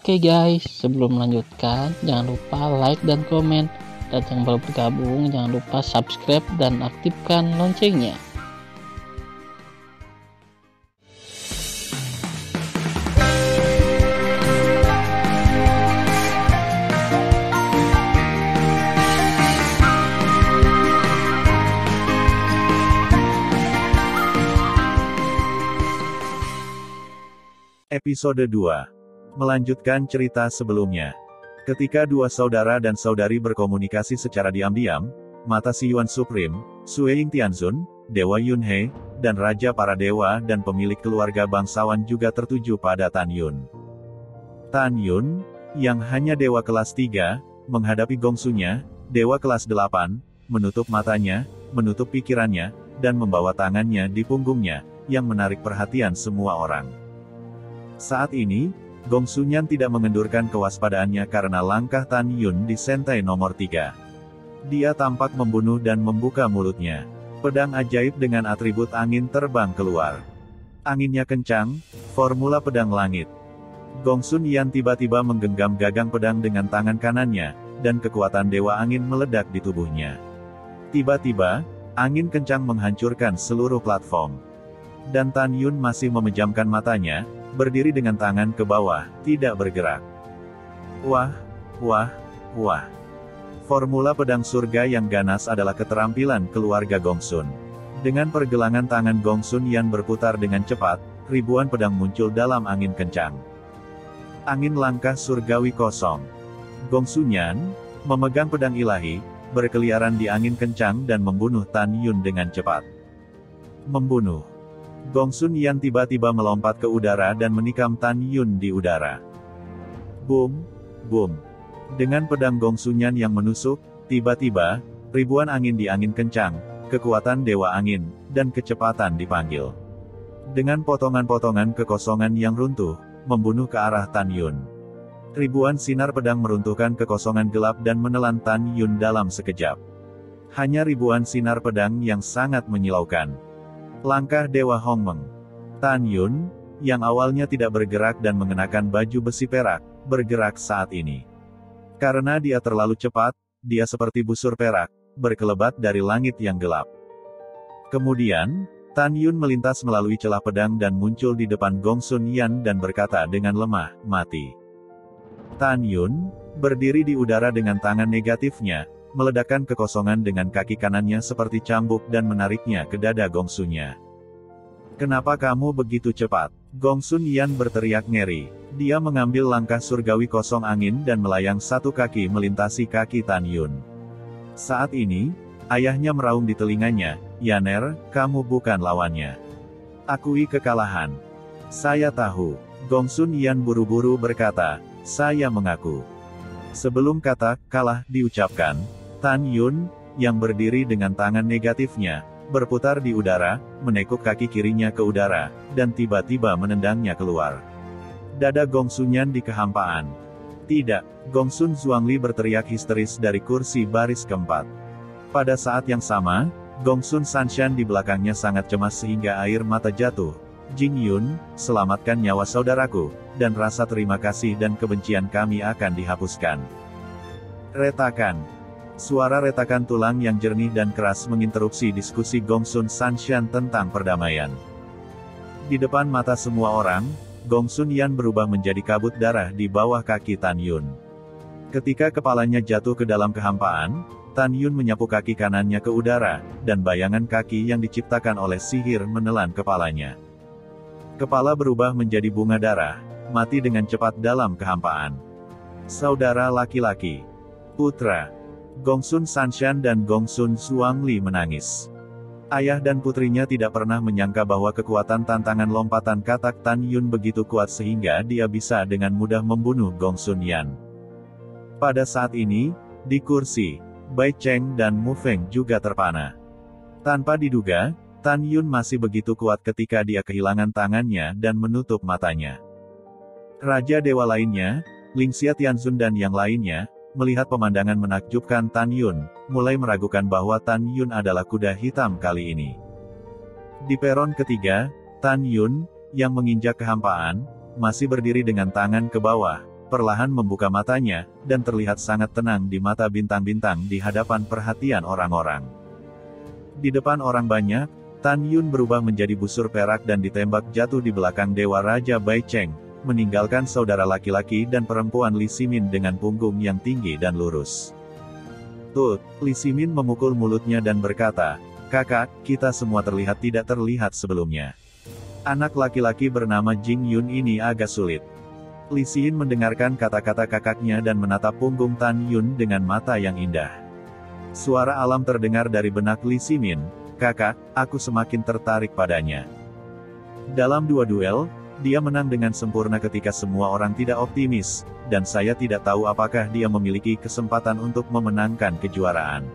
Oke guys, sebelum melanjutkan, jangan lupa like dan komen. Dan yang baru bergabung, jangan lupa subscribe dan aktifkan loncengnya. Episode 2. Melanjutkan cerita sebelumnya. Ketika dua saudara dan saudari berkomunikasi secara diam-diam, mata si Yuan Supreme, Sueying Tianzun, Dewa Yunhe, dan Raja para Dewa dan pemilik keluarga bangsawan juga tertuju pada Tan Yun. Tan Yun, yang hanya dewa kelas 3, menghadapi Gongsunya, dewa kelas 8, menutup matanya, menutup pikirannya, dan membawa tangannya di punggungnya, yang menarik perhatian semua orang. Saat ini, Gongsunyan tidak mengendurkan kewaspadaannya karena langkah Tan Yun di sentai nomor 3. Dia tampak membunuh dan membuka mulutnya. Pedang ajaib dengan atribut angin terbang keluar. Anginnya kencang, formula pedang langit. Gongsunyan tiba-tiba menggenggam gagang pedang dengan tangan kanannya, dan kekuatan dewa angin meledak di tubuhnya. Tiba-tiba, angin kencang menghancurkan seluruh platform. Dan Tan Yun masih memejamkan matanya, berdiri dengan tangan ke bawah, tidak bergerak. Wah, wah, wah. Formula pedang surga yang ganas adalah keterampilan keluarga Gongsun. Dengan pergelangan tangan Gongsunyan berputar dengan cepat, ribuan pedang muncul dalam angin kencang. Angin langkah surgawi kosong. Gongsunyan, memegang pedang ilahi, berkeliaran di angin kencang dan membunuh Tan Yun dengan cepat. Membunuh. Gongsunyan tiba-tiba melompat ke udara dan menikam Tan Yun di udara. Boom, boom. Dengan pedang Gongsunyan yang menusuk, tiba-tiba, ribuan angin di angin kencang, kekuatan dewa angin, dan kecepatan dipanggil. Dengan potongan-potongan kekosongan yang runtuh, membunuh ke arah Tan Yun. Ribuan sinar pedang meruntuhkan kekosongan gelap dan menelan Tan Yun dalam sekejap. Hanya ribuan sinar pedang yang sangat menyilaukan. Langkah Dewa Hongmeng. Tan Yun, yang awalnya tidak bergerak dan mengenakan baju besi perak, bergerak saat ini. Karena dia terlalu cepat, dia seperti busur perak, berkelebat dari langit yang gelap. Kemudian, Tan Yun melintas melalui celah pedang dan muncul di depan Gongsunyan dan berkata dengan lemah, "Mati." Tan Yun, berdiri di udara dengan tangan negatifnya, meledakkan kekosongan dengan kaki kanannya seperti cambuk dan menariknya ke dada Gongsunya. "Kenapa kamu begitu cepat?" Gongsunyan berteriak ngeri. Dia mengambil langkah surgawi kosong angin dan melayang satu kaki melintasi kaki Tan Yun. Saat ini, ayahnya meraung di telinganya, "Yaner, kamu bukan lawannya. Akui kekalahan." "Saya tahu." Gongsunyan buru-buru berkata, "Saya mengaku." Sebelum kata kalah diucapkan, Tan Yun, yang berdiri dengan tangan negatifnya, berputar di udara, menekuk kaki kirinya ke udara, dan tiba-tiba menendangnya keluar. Dada Gongsunyan di kehampaan. "Tidak!" Gongsun Zhuangli berteriak histeris dari kursi baris keempat. Pada saat yang sama, Gongsun Sanshan di belakangnya sangat cemas sehingga air mata jatuh. "Jing Yun, selamatkan nyawa saudaraku, dan rasa terima kasih dan kebencian kami akan dihapuskan." Retakan. Suara retakan tulang yang jernih dan keras menginterupsi diskusi Gongsun Sanshan tentang perdamaian. Di depan mata semua orang, Gongsunyan berubah menjadi kabut darah di bawah kaki Tan Yun. Ketika kepalanya jatuh ke dalam kehampaan, Tan Yun menyapu kaki kanannya ke udara, dan bayangan kaki yang diciptakan oleh sihir menelan kepalanya. Kepala berubah menjadi bunga darah, mati dengan cepat dalam kehampaan. Saudara laki-laki. Putra. Gongsun Sanshan dan Gongsun Zhuangli menangis. Ayah dan putrinya tidak pernah menyangka bahwa kekuatan tantangan lompatan katak Tan Yun begitu kuat sehingga dia bisa dengan mudah membunuh Gongsunyan. Pada saat ini, di kursi, Bai Cheng dan Mu Feng juga terpana. Tanpa diduga, Tan Yun masih begitu kuat ketika dia kehilangan tangannya dan menutup matanya. Raja dewa lainnya, Lingxia Tianzun dan yang lainnya, melihat pemandangan menakjubkan Tan Yun, mulai meragukan bahwa Tan Yun adalah kuda hitam kali ini. Di peron ketiga, Tan Yun, yang menginjak kehampaan, masih berdiri dengan tangan ke bawah, perlahan membuka matanya, dan terlihat sangat tenang di mata bintang-bintang di hadapan perhatian orang-orang. Di depan orang banyak, Tan Yun berubah menjadi busur perak dan ditembak jatuh di belakang Dewa Raja Bai Cheng, meninggalkan saudara laki-laki dan perempuan Li Ximin dengan punggung yang tinggi dan lurus. Tut, Li Ximin memukul mulutnya dan berkata, "Kakak, kita semua terlihat tidak terlihat sebelumnya." Anak laki-laki bernama Jing Yun ini agak sulit. Li Xin mendengarkan kata-kata kakaknya dan menatap punggung Tan Yun dengan mata yang indah. Suara alam terdengar dari benak Li Ximin, "Kakak, aku semakin tertarik padanya." Dalam 2 duel, dia menang dengan sempurna ketika semua orang tidak optimis, dan saya tidak tahu apakah dia memiliki kesempatan untuk memenangkan kejuaraan.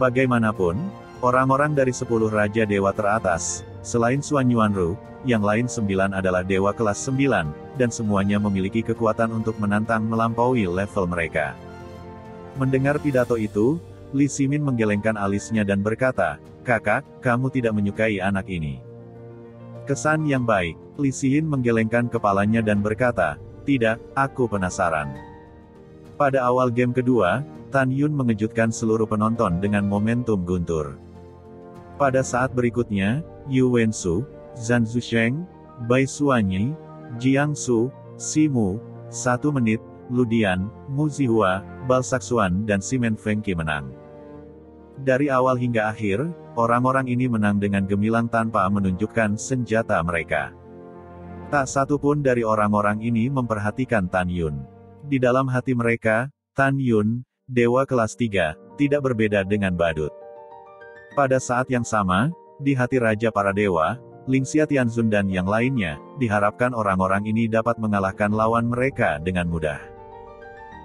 Bagaimanapun, orang-orang dari 10 Raja Dewa teratas, selain Xuan Yuanru, yang lain 9 adalah Dewa kelas 9, dan semuanya memiliki kekuatan untuk menantang melampaui level mereka. Mendengar pidato itu, Li Ximin menggelengkan alisnya dan berkata, "Kakak, kamu tidak menyukai anak ini." Kesan yang baik, Li Xin menggelengkan kepalanya dan berkata, "Tidak, aku penasaran." Pada awal game kedua, Tan Yun mengejutkan seluruh penonton dengan momentum guntur. Pada saat berikutnya, Yu Wensu, Zhan Zusheng, Bai Suanyi, Jiang Su, Simu, 1 menit, Ludian, Mu Zihua, Balsaxuan dan Simen Fengqi menang. Dari awal hingga akhir, orang-orang ini menang dengan gemilang tanpa menunjukkan senjata mereka. Tak satu pun dari orang-orang ini memperhatikan Tan Yun. Di dalam hati mereka, Tan Yun, Dewa kelas 3, tidak berbeda dengan badut. Pada saat yang sama, di hati Raja para Dewa, Lingxia Tianzun dan yang lainnya, diharapkan orang-orang ini dapat mengalahkan lawan mereka dengan mudah.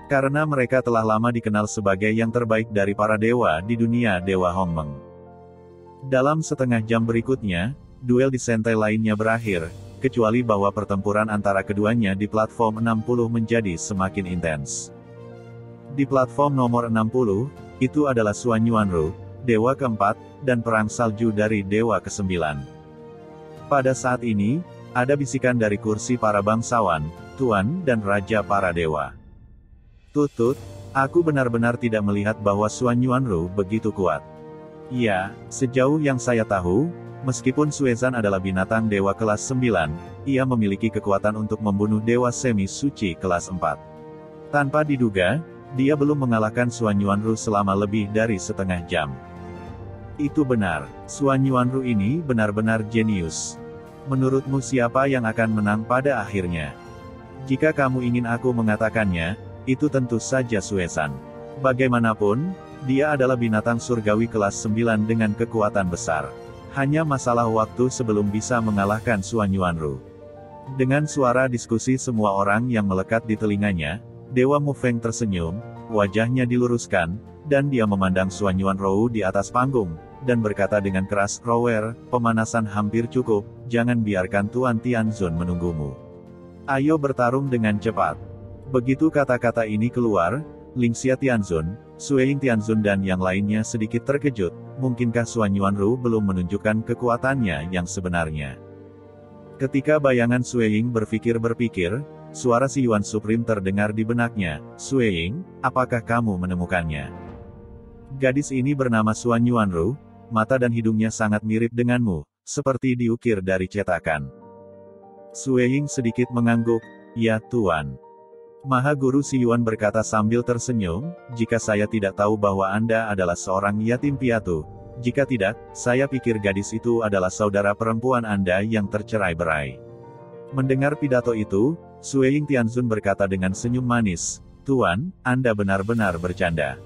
Karena mereka telah lama dikenal sebagai yang terbaik dari para dewa di dunia Dewa Hongmeng. Dalam setengah jam berikutnya, duel di sentai lainnya berakhir, kecuali bahwa pertempuran antara keduanya di platform 60 menjadi semakin intens. Di platform nomor 60, itu adalah Xuan Yuanru, Dewa keempat, dan perang salju dari Dewa ke-9. Pada saat ini, ada bisikan dari kursi para bangsawan, tuan dan raja para dewa. "Tutut, aku benar-benar tidak melihat bahwa Xuan Yuanru begitu kuat." "Ya, sejauh yang saya tahu, meskipun Suezan adalah binatang dewa kelas 9, ia memiliki kekuatan untuk membunuh dewa semi-suci kelas 4. Tanpa diduga, dia belum mengalahkan Xuan Yuanru selama lebih dari setengah jam." "Itu benar, Xuan Yuanru ini benar-benar jenius. Menurutmu siapa yang akan menang pada akhirnya? Jika kamu ingin aku mengatakannya, itu tentu saja Suezan. Bagaimanapun, dia adalah binatang surgawi kelas 9 dengan kekuatan besar. Hanya masalah waktu sebelum bisa mengalahkan Xuan Yuanru." Dengan suara diskusi semua orang yang melekat di telinganya, Dewa Mu Feng tersenyum, wajahnya diluruskan, dan dia memandang Xuan Yuanru di atas panggung, dan berkata dengan keras, "Rower, pemanasan hampir cukup, jangan biarkan Tuan Tianzun menunggumu. Ayo bertarung dengan cepat." Begitu kata-kata ini keluar, Lingxia Tianzun, Sueying Tianzun dan yang lainnya sedikit terkejut, mungkinkah Xuan Yuanru belum menunjukkan kekuatannya yang sebenarnya. Ketika bayangan Sueying berpikir-berpikir, suara si Yuan Supreme terdengar di benaknya, "Sueying, apakah kamu menemukannya?" Gadis ini bernama Xuan Yuanru, mata dan hidungnya sangat mirip denganmu, seperti diukir dari cetakan. Sueying sedikit mengangguk, "Ya Tuan." Maha Guru Si Yuan berkata sambil tersenyum, "Jika saya tidak tahu bahwa Anda adalah seorang yatim piatu, jika tidak, saya pikir gadis itu adalah saudara perempuan Anda yang tercerai-berai." Mendengar pidato itu, Sueying Tianzun berkata dengan senyum manis, "Tuan, Anda benar-benar bercanda."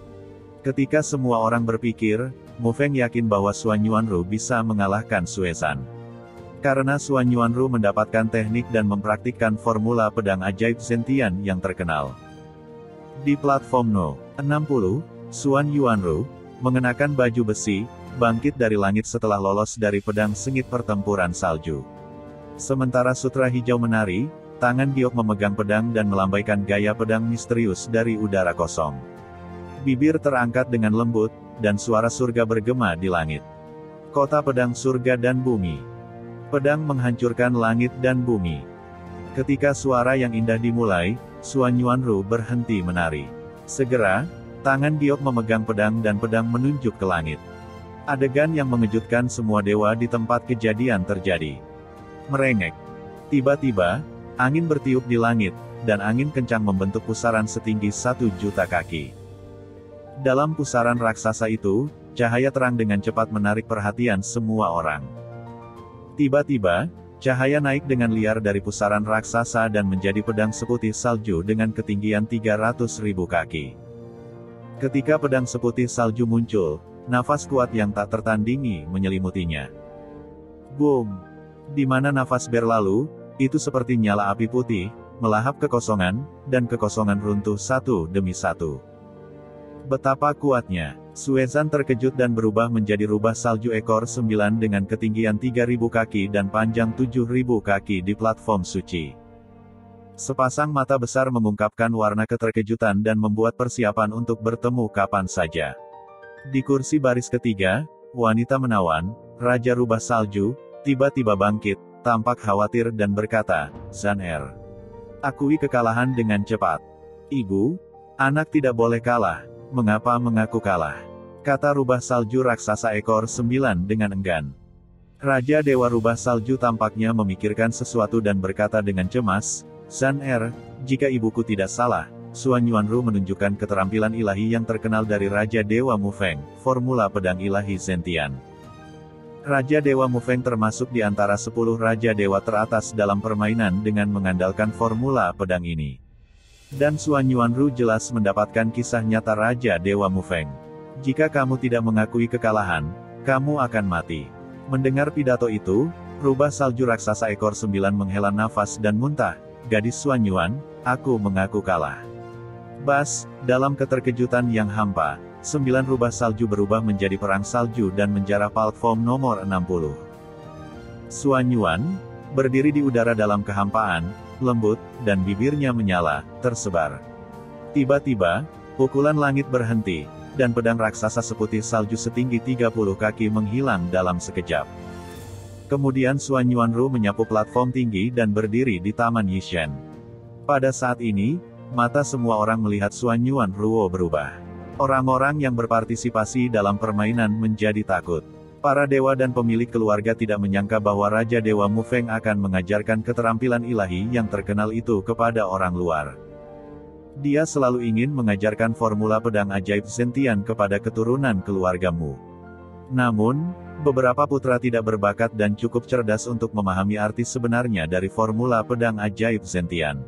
Ketika semua orang berpikir, Mu Feng yakin bahwa Xuan Yuanru bisa mengalahkan Suezan. Karena Xuan Yuanru mendapatkan teknik dan mempraktikkan formula pedang ajaib Zentian yang terkenal. Di platform No. 60, Xuan Yuanru, mengenakan baju besi, bangkit dari langit setelah lolos dari pedang sengit pertempuran salju. Sementara Sutra Hijau menari, tangan giok memegang pedang dan melambaikan gaya pedang misterius dari udara kosong. Bibir terangkat dengan lembut, dan suara surga bergema di langit. Kota pedang surga dan bumi. Pedang menghancurkan langit dan bumi. Ketika suara yang indah dimulai, Xuan Yuanru berhenti menari. Segera, tangan Giok memegang pedang dan pedang menunjuk ke langit. Adegan yang mengejutkan semua dewa di tempat kejadian terjadi. Merengek. Tiba-tiba, angin bertiup di langit, dan angin kencang membentuk pusaran setinggi 1 juta kaki. Dalam pusaran raksasa itu, cahaya terang dengan cepat menarik perhatian semua orang. Tiba-tiba, cahaya naik dengan liar dari pusaran raksasa dan menjadi pedang seputih salju dengan ketinggian 300.000 kaki. Ketika pedang seputih salju muncul, nafas kuat yang tak tertandingi menyelimutinya. Boom! Di mana nafas berlalu, itu seperti nyala api putih, melahap kekosongan, dan kekosongan runtuh satu demi satu. Betapa kuatnya! Suezan terkejut dan berubah menjadi rubah salju ekor 9 dengan ketinggian 3.000 kaki dan panjang 7.000 kaki di platform suci. Sepasang mata besar mengungkapkan warna keterkejutan dan membuat persiapan untuk bertemu kapan saja. Di kursi baris ketiga, wanita menawan, Raja Rubah Salju, tiba-tiba bangkit, tampak khawatir dan berkata, "Zan-er, akui kekalahan dengan cepat." "Ibu, anak tidak boleh kalah. Mengapa mengaku kalah?" kata rubah salju raksasa ekor 9 dengan enggan. Raja Dewa Rubah Salju tampaknya memikirkan sesuatu dan berkata dengan cemas, "Zan-er, jika ibuku tidak salah, Xuan Yuanru menunjukkan keterampilan ilahi yang terkenal dari Raja Dewa Mufeng, formula pedang ilahi Zentian." Raja Dewa Mufeng termasuk di antara 10 Raja Dewa teratas dalam permainan dengan mengandalkan formula pedang ini. Dan Xuan Yuanru jelas mendapatkan kisah nyata Raja Dewa Mufeng. "Jika kamu tidak mengakui kekalahan, kamu akan mati." Mendengar pidato itu, rubah salju raksasa ekor 9 menghela nafas dan muntah, "Gadis Xuan Yuan, aku mengaku kalah." Bas, dalam keterkejutan yang hampa, 9 rubah salju berubah menjadi perang salju dan menjarah platform nomor 60. Xuan Yuan berdiri di udara dalam kehampaan, lembut, dan bibirnya menyala, tersebar. Tiba-tiba, pukulan langit berhenti, dan pedang raksasa seputih salju setinggi 30 kaki menghilang dalam sekejap. Kemudian Xuan Yuanru menyapu platform tinggi dan berdiri di Taman Yishen. Pada saat ini, mata semua orang melihat Xuan Yuanru berubah. Orang-orang yang berpartisipasi dalam permainan menjadi takut. Para dewa dan pemilik keluarga tidak menyangka bahwa Raja Dewa Mufeng akan mengajarkan keterampilan ilahi yang terkenal itu kepada orang luar. Dia selalu ingin mengajarkan formula pedang ajaib Zentian kepada keturunan keluargamu. Namun, beberapa putra tidak berbakat dan cukup cerdas untuk memahami arti sebenarnya dari formula pedang ajaib Zentian.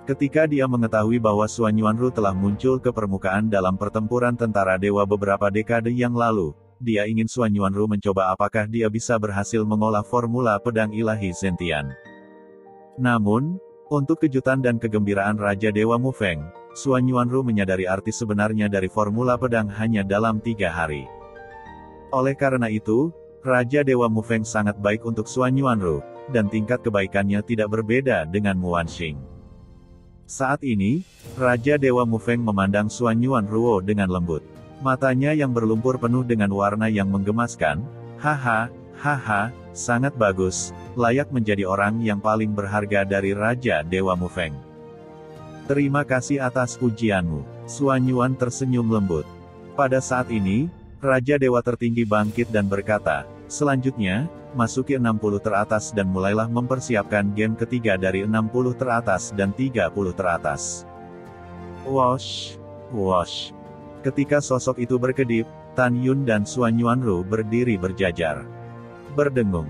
Ketika dia mengetahui bahwa Xuan Yuanru telah muncul ke permukaan dalam pertempuran tentara dewa beberapa dekade yang lalu, dia ingin Xuan Yuanru mencoba apakah dia bisa berhasil mengolah formula pedang ilahi Zentian. Namun, untuk kejutan dan kegembiraan Raja Dewa Mufeng, Xuan Yuanru menyadari arti sebenarnya dari formula pedang hanya dalam 3 hari. Oleh karena itu, Raja Dewa Mufeng sangat baik untuk Xuan Yuanru, dan tingkat kebaikannya tidak berbeda dengan Muanxing. Saat ini, Raja Dewa Mufeng memandang Xuan Yuanru dengan lembut. Matanya yang berlumpur penuh dengan warna yang menggemaskan. "Haha, haha, sangat bagus, layak menjadi orang yang paling berharga dari Raja Dewa Mufeng. Terima kasih atas pujianmu." Xuan Yuan tersenyum lembut. Pada saat ini, Raja Dewa tertinggi bangkit dan berkata, "Selanjutnya, masuki 60 teratas dan mulailah mempersiapkan game ketiga dari 60 teratas dan 30 teratas." Wosh, wosh. Ketika sosok itu berkedip, Tan Yun dan Xuan Yuanru berdiri berjajar. Berdengung.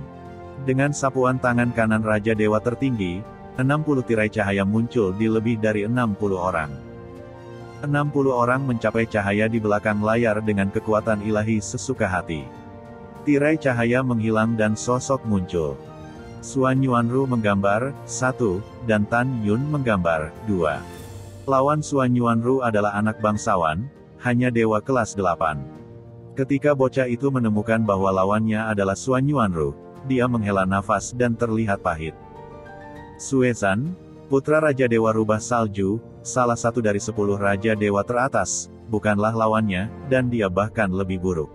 Dengan sapuan tangan kanan Raja Dewa tertinggi, 60 tirai cahaya muncul di lebih dari 60 orang. 60 orang mencapai cahaya di belakang layar dengan kekuatan ilahi sesuka hati. Tirai cahaya menghilang dan sosok muncul. Xuan Yuanru menggambar 1, dan Tan Yun menggambar 2. Lawan Xuan Yuanru adalah anak bangsawan, hanya dewa kelas 8. Ketika bocah itu menemukan bahwa lawannya adalah Xuan Yuanru, dia menghela nafas dan terlihat pahit. Suezan, putra Raja Dewa Rubah Salju, salah satu dari 10 Raja Dewa teratas, bukanlah lawannya, dan dia bahkan lebih buruk.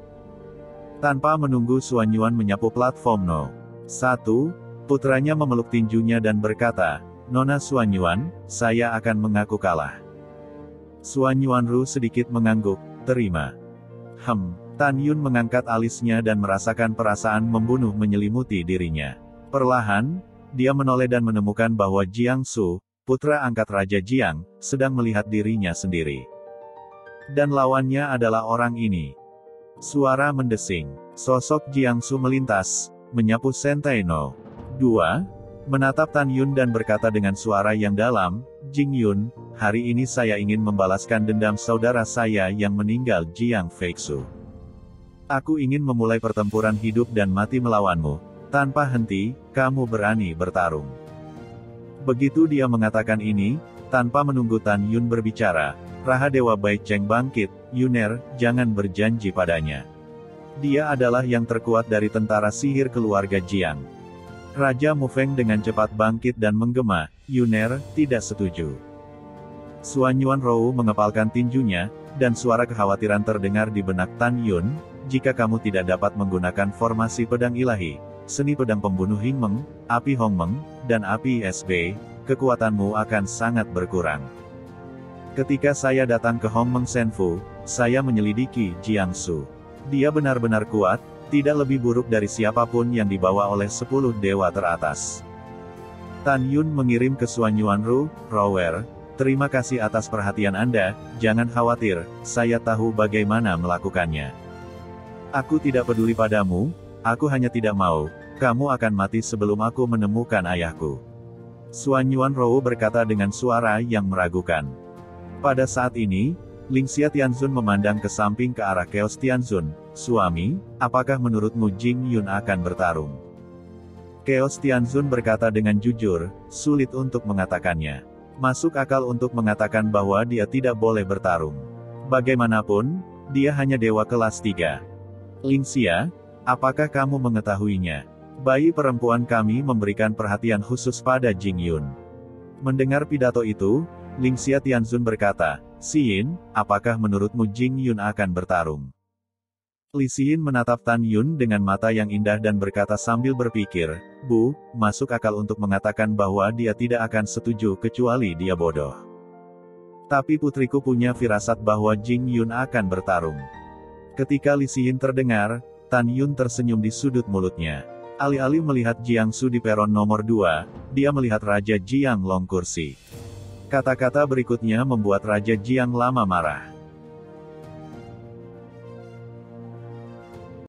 Tanpa menunggu Xuan Yuan menyapu platform No. 1, putranya memeluk tinjunya dan berkata, Nona Xuanyuan, saya akan mengaku kalah. Xuanyuanru sedikit mengangguk, terima. Tan Yun mengangkat alisnya dan merasakan perasaan membunuh menyelimuti dirinya. Perlahan, dia menoleh dan menemukan bahwa Jiang Su, putra angkat Raja Jiang, sedang melihat dirinya sendiri. Dan lawannya adalah orang ini. Suara mendesing. Sosok Jiang Su melintas, menyapu Sentaino. 2. Menatap Tan Yun dan berkata dengan suara yang dalam, Jing Yun, hari ini saya ingin membalaskan dendam saudara saya yang meninggal Jiang Feixu. Aku ingin memulai pertempuran hidup dan mati melawanmu. Tanpa henti, kamu berani bertarung. Begitu dia mengatakan ini, tanpa menunggu Tan Yun berbicara, Raha Dewa Bai Cheng bangkit, Yuner, jangan berjanji padanya. Dia adalah yang terkuat dari tentara sihir keluarga Jiang. Raja Mufeng dengan cepat bangkit dan menggema, Yuner, tidak setuju. Xuanyuan Rou mengepalkan tinjunya, dan suara kekhawatiran terdengar di benak Tan Yun, jika kamu tidak dapat menggunakan formasi pedang ilahi, seni pedang pembunuh Hingmeng, api Hongmeng, dan api SB, kekuatanmu akan sangat berkurang. Ketika saya datang ke Hongmeng Senfu, saya menyelidiki Jiang Su. Dia benar-benar kuat, tidak lebih buruk dari siapapun yang dibawa oleh 10 dewa teratas. Tan Yun mengirim ke Xuanyuanru, Rower, terima kasih atas perhatian Anda, jangan khawatir, saya tahu bagaimana melakukannya. Aku tidak peduli padamu, aku hanya tidak mau, kamu akan mati sebelum aku menemukan ayahku. Xuanyuan Rou berkata dengan suara yang meragukan. Pada saat ini, Lingxia Tianzun memandang ke samping ke arah Chaos Tianzun, suami, apakah menurutmu Jing Yun akan bertarung? Chaos Tianzun berkata dengan jujur, sulit untuk mengatakannya. Masuk akal untuk mengatakan bahwa dia tidak boleh bertarung. Bagaimanapun, dia hanya dewa kelas 3. Lingxia, apakah kamu mengetahuinya? Bayi perempuan kami memberikan perhatian khusus pada Jing Yun. Mendengar pidato itu, Lingxia Tianzun berkata, Xin, apakah menurutmu Jing Yun akan bertarung? Li Xin menatap Tan Yun dengan mata yang indah dan berkata sambil berpikir, Bu, masuk akal untuk mengatakan bahwa dia tidak akan setuju kecuali dia bodoh. Tapi putriku punya firasat bahwa Jing Yun akan bertarung. Ketika Li Xin terdengar, Tan Yun tersenyum di sudut mulutnya. Alih-alih melihat Jiang Su di peron nomor 2, dia melihat Raja Jiang Long kursi. Kata-kata berikutnya membuat Raja Jiang lama marah.